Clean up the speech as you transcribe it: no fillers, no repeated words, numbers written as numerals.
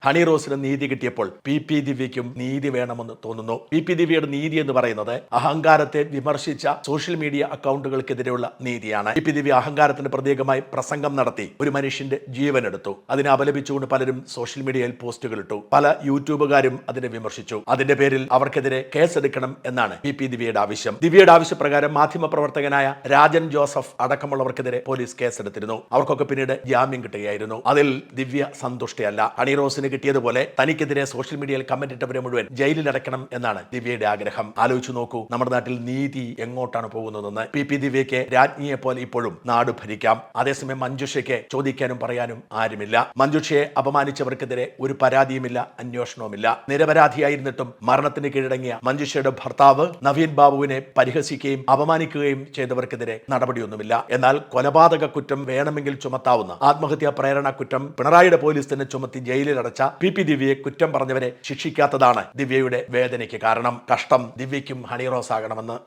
Honey റോസിന് നീതി കിട്ടിയപ്പോൾ P ദിവ്യയ്ക്കും നീതി വേണമെന്ന് തോന്നുന്നു. പി ദിവ്യയുടെ നീതി എന്ന് പറയുന്നത് അഹങ്കാരത്തെ വിമർശിച്ച സോഷ്യൽ മീഡിയ അക്കൗണ്ടുകൾക്കെതിരെയുള്ള നീതിയാണ്. പി ദിവ്യ അഹങ്കാരത്തിന്റെ പ്രതീകമായി പ്രസംഗം നടത്തി ഒരു മനുഷ്യന്റെ ജീവൻ എടുത്തു. അതിനെ അപലപിച്ചുകൊണ്ട് പലരും സോഷ്യൽ മീഡിയയിൽ പോസ്റ്റുകൾ ഇട്ടു. പല യൂട്യൂബുകാരും അതിനെ വിമർശിച്ചു. അതിന്റെ പേരിൽ അവർക്കെതിരെ കേസെടുക്കണം എന്നാണ് പി ദിവ്യയുടെ ആവശ്യം. ദിവ്യയുടെ ആവശ്യപ്രകാരം മാധ്യമപ്രവർത്തകനായ രാജൻ ജോസഫ് അടക്കമുള്ളവർക്കെതിരെ പോലീസ് കേസെടുത്തിരുന്നു. അവർക്കൊക്കെ പിന്നീട് ജാമ്യം കിട്ടുകയായിരുന്നു. അതിൽ ദിവ്യ സന്തുഷ്ടയല്ല. ഹണി റോസിന് കിട്ടിയതുപോലെ തനിക്കെതിരെ സോഷ്യൽ മീഡിയയിൽ കമന്റ് ഇട്ടവരെ മുഴുവൻ ജയിലിൽ അടക്കണം എന്നാണ് ദിവ്യയുടെ ആഗ്രഹം. ആലോചിച്ചു നോക്കൂ, നമ്മുടെ നാട്ടിൽ നീതി എങ്ങോട്ടാണ് പോകുന്നതെന്ന്. പി ദിവ്യയ്ക്ക് രാജ്ഞിയെ പോലെ ഇപ്പോഴും നാട് ഭരിക്കാം. അതേസമയം മഞ്ജുഷയ്ക്ക് ചോദിക്കാനും പറയാനും ആരുമില്ല. മഞ്ജുഷയെ അപമാനിച്ചവർക്കെതിരെ ഒരു പരാതിയുമില്ല, അന്വേഷണവുമില്ല. നിരപരാധിയായിരുന്നിട്ടും മരണത്തിന് കീഴടങ്ങിയ മഞ്ജുഷയുടെ ഭർത്താവ് നവീൻ ബാബുവിനെ പരിഹസിക്കുകയും അപമാനിക്കുകയും ചെയ്തവർക്കെതിരെ നടപടിയൊന്നുമില്ല. എന്നാൽ കൊലപാതക കുറ്റം വേണമെങ്കിൽ ചുമത്താവുന്ന ആത്മഹത്യാ പ്രേരണ കുറ്റം പിണറായിയുടെ പോലീസ് തന്നെ ചുമത്തി ജയിലിൽ അടച്ച പി ദിവ്യയെ കുറ്റം പറഞ്ഞവരെ ശിക്ഷിക്കാത്തതാണ് ദിവ്യയുടെ വേദനയ്ക്ക് കാരണം. കഷ്ടം ദിവ്യയ്ക്കും ഹണി റോസ് ആകണമെന്ന്.